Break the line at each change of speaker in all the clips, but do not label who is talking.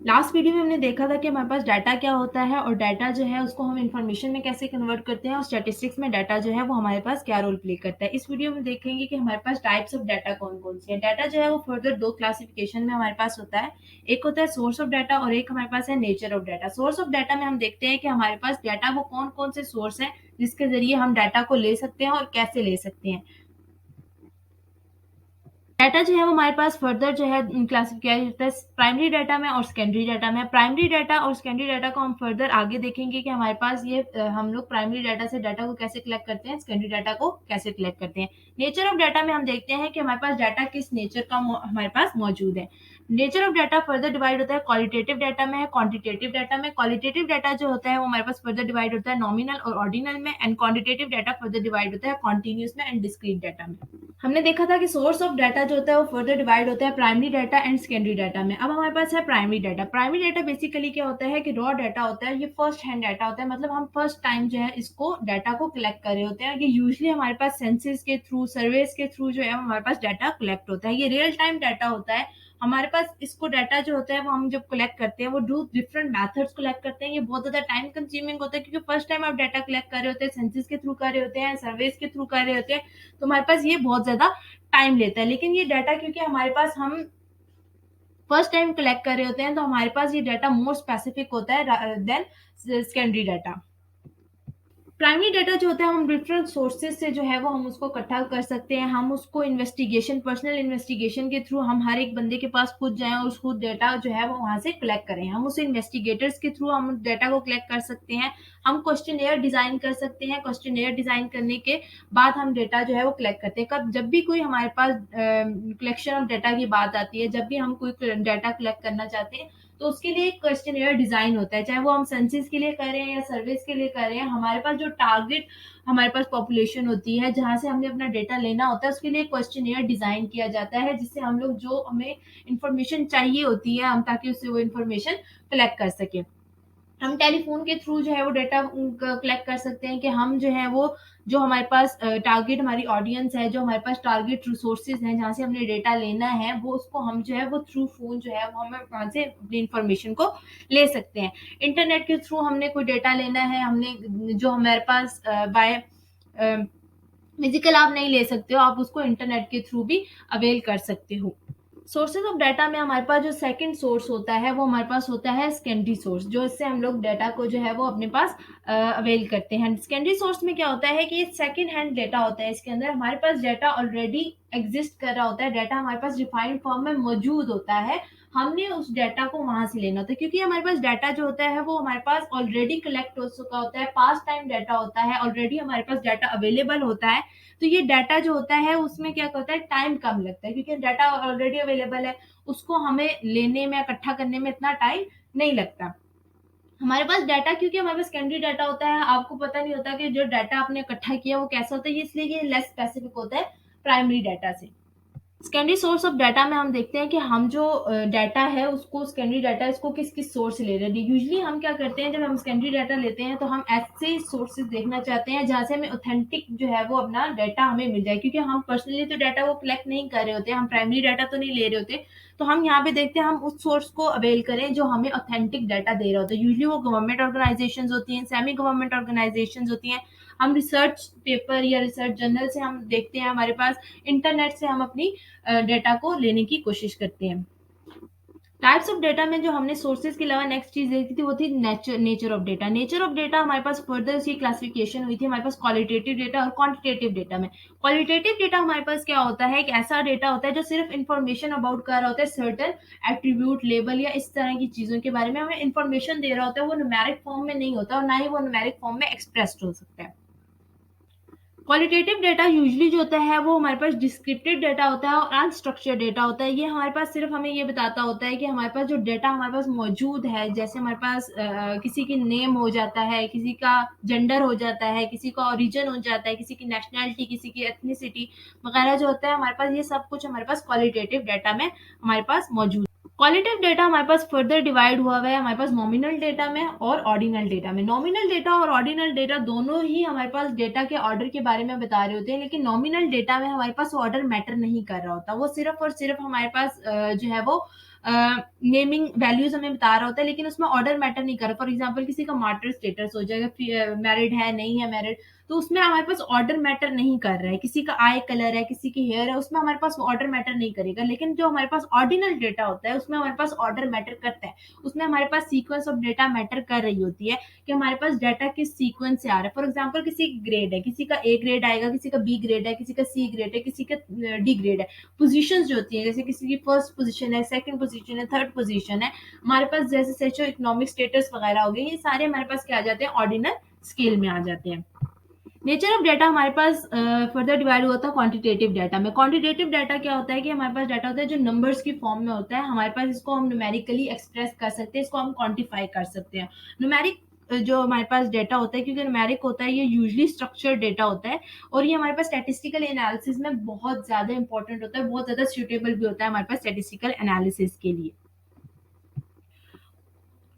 Last video में हमने देखा था कि हमारे पास डाटा क्या होता है और डाटा जो है उसको हम इंफॉर्मेशन में कैसे कन्वर्ट करते हैं और स्टैटिस्टिक्स में डाटा जो है वो हमारे पास क्या रोल प्ले करता है। इस वीडियो में देखेंगे कि हमारे पास टाइप्स ऑफ डाटा कौन कौन से हैं। डाटा जो है वो फर्दर दो क्लासिफिकेशन में हमारे पास होता है। एक होता है सोर्स ऑफ डाटा और एक हमारे पास है nature of data. Source of data में हम देखते हैं कि हमारे पास डाटा वो कौन कौन से सोर्स हैं जिसके जरिए हम डाटा को ले सकते हैं और कैसे ले सकते हैं। डाटा जो है वो हमारे पास फर्दर जो है क्लासिफाई किया जाता है प्राइमरी डाटा में और सेकेंडरी डाटा में। प्राइमरी डाटा और सेकेंडरी डाटा को हम फर्दर आगे देखेंगे कि हमारे पास ये हम लोग प्राइमरी डाटा से डाटा को कैसे कलेक्ट करते हैं, सेकेंडरी डाटा को कैसे कलेक्ट करते हैं। नेचर ऑफ डाटा में हम देखते हैं कि हमारे पास डाटा किस नेचर का हमारे पास मौजूद है। Nature of data further divide होता है क्वालिटेटिव डाटा में, क्वांटिटेटिव डाटा में। क्वालिटेटिव डाटा जो होता है वो हमारे पास फर्दर डिवाइड होता है नॉमिनल और ऑर्डिनल में, and quantitative data further divide होता है कॉन्टिन्यूस में एंड डिस्क्रीट डाटा में। हमने देखा था कि सोर्स ऑफ डाटा जो होता है वो फर्दर डिवाइड होता है primary data and secondary data में। अब हमारे पास है primary data. Primary data basically क्या होता है कि रॉ डाटा होता है, ये फर्स्ट हैंड डाटा होता है, मतलब हम फर्स्ट टाइम जो है इसको डाटा को कलेक्ट कर रहे होते हैं। ये यूजुअली हमारे पास सेंसस के थ्रू, सर्वेस के थ्रू जो है हमारे पास डाटा कलेक्ट होता है। ये रियल टाइम डाटा होता है हमारे पास। इसको डाटा जो होता है वो हम जब कलेक्ट करते हैं वो दो डिफरेंट मेथड्स कलेक्ट करते हैं। ये बहुत ज्यादा टाइम कंज्यूमिंग होता है क्योंकि फर्स्ट टाइम आप डाटा कलेक्ट कर रहे होते हैं, सेंसस के थ्रू कर रहे होते हैं, सर्वेस के थ्रू कर रहे होते हैं, तो हमारे पास ये बहुत ज्यादा टाइम लेता है। लेकिन ये डाटा क्योंकि हमारे पास हम फर्स्ट टाइम कलेक्ट कर रहे होते हैं तो हमारे पास ये डाटा मोर स्पेसिफिक होता है then secondary data. Primary data जो होता है हम डिफरेंट सोर्सेज से जो है वो हम उसको इकट्ठा कर सकते हैं। हम उसको इन्वेस्टिगेशन, पर्सनल इन्वेस्टिगेशन के थ्रू हम हर एक बंदे के पास खुद जाएं और उसको डाटा जो है वो वहां से कलेक्ट करें। हम उस इन्वेस्टिगेटर्स के थ्रू हम डाटा को कलेक्ट कर सकते हैं। हम क्वेश्चनेयर डिजाइन कर सकते हैं। क्वेश्चनेयर डिजाइन करने के बाद हम डाटा जो है वो कलेक्ट करते हैं। कब जब भी कोई हमारे पास कलेक्शन ऑफ डाटा की बात आती है, जब भी हम कोई डाटा कलेक्ट करना चाहते हैं तो उसके लिए एक क्वेश्चनेयर डिजाइन होता है, चाहे वो हम सेंसस के लिए कर रहे हैं या सर्विस के लिए कर रहे हैं। हमारे पास जो टारगेट हमारे पास पॉपुलेशन होती है जहां से हमने अपना डेटा लेना होता है उसके लिए क्वेश्चनेयर डिजाइन किया जाता है, जिससे हम लोग जो हमें इंफॉर्मेशन चाहिए होती है हम ताकि उससे वो इंफॉर्मेशन कलेक्ट कर सके। हम टेलीफोन के थ्रू जो है वो डाटा कलेक्ट कर सकते हैं कि हम जो है वो जो हमारे पास टारगेट हमारी ऑडियंस है, जो हमारे पास टारगेट रिसोर्सेज हैं जहाँ से हमने डेटा लेना है, वो उसको हम जो है वो थ्रू फोन जो है वो हमें वहाँ से अपनी इंफॉर्मेशन को ले सकते हैं। इंटरनेट के थ्रू हमने कोई डेटा लेना है, हमने जो हमारे पास बाय फिजिकल आप नहीं ले सकते हो, आप उसको इंटरनेट के थ्रू भी अवेल कर सकते हो। सोर्सेज ऑफ डाटा में हमारे पास जो सेकंड सोर्स होता है वो हमारे पास होता है सेकेंडरी सोर्स, जो इससे हम लोग डाटा को जो है वो अपने पास अवेल करते हैं। सेकेंडरी सोर्स में क्या होता है कि ये सेकंड हैंड डाटा होता है। इसके अंदर हमारे पास डाटा ऑलरेडी एग्जिस्ट कर रहा होता है, डाटा हमारे पास डिफाइंड फॉर्म में मौजूद होता है। हमने उस डाटा को वहां से लेना होता है क्योंकि हमारे पास डाटा जो होता है वो हमारे पास ऑलरेडी कलेक्ट हो चुका होता है, पास्ट टाइम डाटा होता है, ऑलरेडी हमारे पास डाटा अवेलेबल होता है। तो ये डाटा जो होता है उसमें क्या होता है, टाइम कम लगता है क्योंकि डाटा ऑलरेडी अवेलेबल है, उसको हमें लेने में, इकट्ठा करने में इतना टाइम नहीं लगता। हमारे पास डाटा क्योंकि हमारे पास सेकेंडरी डाटा होता है, आपको पता नहीं होता कि जो डाटा आपने इकट्ठा किया वो कैसा होता है, इसलिए ये लेस स्पेसिफिक होता है प्राइमरी डाटा से। सेकेंडरी सोर्स ऑफ डाटा में हम देखते हैं कि हम जो डाटा है उसको, सेकेंडरी डाटा इसको किस किस सोर्स से ले रहे हैं। यूजुअली हम क्या करते हैं, जब हम सेकेंडरी डाटा लेते हैं तो हम ऐसे सोर्सेज देखना चाहते हैं जहां से हमें ऑथेंटिक जो है वो अपना डाटा हमें मिल जाए, क्योंकि हम पर्सनली तो डाटा को कलेक्ट नहीं कर रहे होते, हम प्राइमरी डाटा तो नहीं ले रहे होते। तो हम यहाँ पे देखते हैं हम उस सोर्स को अवेल करें जो हमें ऑथेंटिक डाटा दे रहा होता है। यूजुअली वो गवर्नमेंट ऑर्गेनाइजेशन होती हैं, सेमी गवर्नमेंट ऑर्गेनाइजेशन होती हैं। हम रिसर्च पेपर या रिसर्च जर्नल से हम देखते हैं, हमारे पास इंटरनेट से हम अपनी डेटा को लेने की कोशिश करते हैं। टाइप्स ऑफ डेटा में जो हमने सोर्सेज के अलावा नेक्स्ट चीज देखी थी वो थी nature of data. Nature of data हमारे पास फर्दर सी क्लासिफिकेशन हुई थी हमारे पास क्वालिटेटिव डेटा और क्वांटिटेटिव डेटा में। क्वालिटेटिव डेटा हमारे पास क्या होता है, एक ऐसा डेटा होता है जो सिर्फ इंफॉर्मेशन अबाउट कर रहा होता है, सर्टन एट्रीब्यूट, लेबल या इस तरह की चीजों के बारे में हमें इंफॉर्मेशन दे रहा होता है। वो न्यूमेरिक फॉर्म में नहीं होता और ना ही वो न्यूमेरिक फॉर्म में एक्सप्रेस्ड हो सकता है। क्वालिटेटिव डेटा यूजुअली जो होता है वो हमारे पास डिस्क्रिप्टिव डेटा होता है और अनस्ट्रक्चर्ड डेटा होता है। ये हमारे पास सिर्फ हमें ये बताता होता है कि हमारे पास जो डेटा हमारे पास मौजूद है, जैसे हमारे पास किसी की नेम हो जाता है, किसी का जेंडर हो जाता है, किसी का ओरिजिन हो जाता है, किसी की नेशनैलिटी, किसी की एथनिसिटी वगैरह जो होता है हमारे पास, ये सब कुछ हमारे पास क्वालिटेटिव डाटा में हमारे पास मौजूद। क्वालिटेटिव डेटा हमारे पास फर्दर डिवाइड हुआ है हमारे पास नॉमिनल डेटा में और ऑर्डिनल डेटा में। नॉमिनल डेटा और ऑर्डिनल डेटा दोनों ही हमारे पास डेटा के ऑर्डर के बारे में बता रहे होते हैं, लेकिन नॉमिनल डेटा में हमारे पास ऑर्डर मैटर नहीं कर रहा होता। वो सिर्फ और सिर्फ हमारे पास जो है वो नेमिंग वैल्यूज़ हमें बता रहा होता है, लेकिन उसमें ऑर्डर मैटर नहीं कर रहा। फॉर एग्ज़ाम्पल किसी का मार्टर स्टेटस हो जाएगा, मैरिड है, नहीं है मैरिड, तो उसमें हमारे पास ऑर्डर मैटर नहीं कर रहा है। किसी का आई कलर है, किसी की हेयर है, उसमें हमारे पास ऑर्डर मैटर नहीं करेगा। लेकिन जो हमारे पास ऑर्डिनल डेटा होता है, उसमें हमारे पास ऑर्डर मैटर करता है। उसमें हमारे पास सीक्वेंस ऑफ डेटा मैटर कर रही होती है कि हमारे पास डेटा किस सीक्वेंस से आ रहा है। फॉर एग्ज़ाम्पल किसी की ग्रेड है, किसी का ए ग्रेड आएगा, किसी का बी ग्रेड है, किसी का सी ग्रेड है, किसी का डी ग्रेड है। पोज़ीशंस जो होती हैं, जैसे किसी की फर्स्ट पोज़ीशन है, सेकंड पोज़ीशन है, थर्ड पोज़ीशन है। हमारे पास जैसे सोशो इकोनॉमिक स्टेटस वगैरह हो गए, ये सारे हमारे पास क्या आ जाते हैं, ऑर्डिनल स्केल में आ जाते हैं। नेचर ऑफ डेटा हमारे पास फर्दर डिवाइड हुआ था क्वांटिटेटिव डाटा में। क्वांटिटेटिव डाटा क्या होता है कि हमारे पास डाटा होता है जो नंबर्स की फॉर्म में होता है। हमारे पास इसको हम न्यूमेरिकली एक्सप्रेस कर सकते हैं, इसको हम क्वांटिफाई कर सकते हैं। न्यूमेरिक जो हमारे पास डेटा होता है, क्योंकि न्यूमेरिक होता है, ये यूजुअली स्ट्रक्चर्ड डेटा होता है और ये हमारे पास स्टैटिस्टिकल एनालिसिस में बहुत ज़्यादा इंपॉर्टेंट होता है, बहुत ज़्यादा सूटेबल भी होता है हमारे पास स्टैटिस्टिकल एनालिसिस के लिए।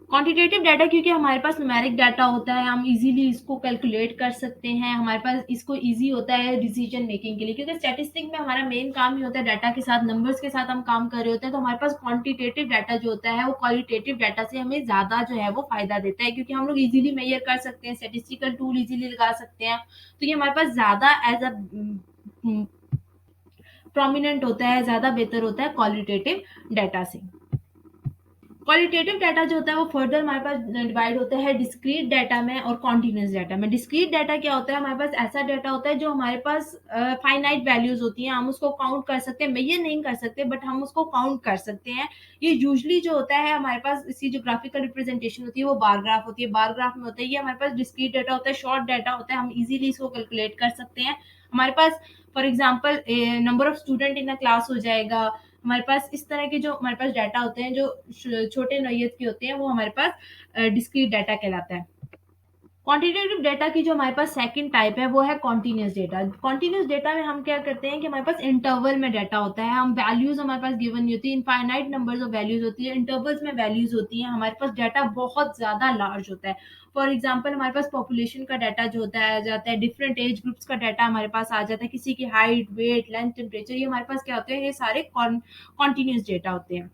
क्वांटिटेटिव डाटा क्योंकि हमारे पास न्यूमेरिक डाटा होता है, हम इजीली इसको कैलकुलेट कर सकते हैं, हमारे पास इसको इजी होता है डिसीजन मेकिंग के लिए, क्योंकि स्टैटिस्टिक में हमारा मेन काम ही होता है डाटा के साथ, नंबर्स के साथ हम काम कर रहे होते हैं। तो हमारे पास क्वांटिटेटिव डाटा जो होता है वो क्वालिटेटिव डाटा से हमें ज़्यादा जो है वो फ़ायदा देता है, क्योंकि हम लोग इजीली मेजर कर सकते हैं, स्टैटिस्टिकल टूल इजीली लगा सकते हैं। तो ये हमारे पास ज़्यादा एज अ प्रोमिनेंट होता है, ज़्यादा बेहतर होता है क्वालिटेटिव डाटा से। क्वालिटेटिव डाटा जो होता है वो फर्दर हमारे पास डिवाइड होता है डिस्क्रीट डाटा में और कॉन्टिन्यूस डाटा में। डिस्क्रीट डाटा क्या होता है, हमारे पास ऐसा डाटा होता है जो हमारे पास फाइनाइट वैल्यूज होती हैं, हम उसको काउंट कर सकते हैं, मेजर नहीं कर सकते बट हम उसको काउंट कर सकते हैं। ये यूजली जो होता है हमारे पास इसकी जो ग्राफिकल रिप्रेजेंटेशन होती है वो बार ग्राफ होती है, बार ग्राफ में होता है। ये हमारे पास डिस्क्रीट डाटा होता है, शॉर्ट डाटा होता है, हम इजीली इसको कैलकुलेट कर सकते हैं। हमारे पास for example number of student in a class हो जाएगा। हमारे पास इस तरह के जो हमारे पास डाटा होते हैं जो छोटे नोयत के होते हैं, वो हमारे पास डिस्क्रीट डाटा कहलाता है। क्वांटिटेटिव डेटा की जो हमारे पास सेकंड टाइप है वो है कॉन्टिन्यूस डेटा। कॉन्टिन्यूस डेटा में हम क्या करते हैं कि हमारे पास इंटरवल में डाटा होता है, हम वैल्यूज हमारे पास गिवन नहीं होती, इनफाइनाइट नंबर्स ऑफ वैल्यूज होती है, इंटरवल्स में वैल्यूज होती हैं, हमारे पास डाटा बहुत ज्यादा लार्ज होता है। फॉर एग्जाम्पल हमारे पास पॉपुलेशन का डाटा जो होता है आ जाता है, डिफरेंट एज ग्रुप्स का डाटा हमारे पास आ जाता है, किसी की हाइट, वेट, लेंथ, टेम्परेचर, ये हमारे पास क्या होते हैं, ये सारे कॉन्टिन्यूस डेटा होते हैं।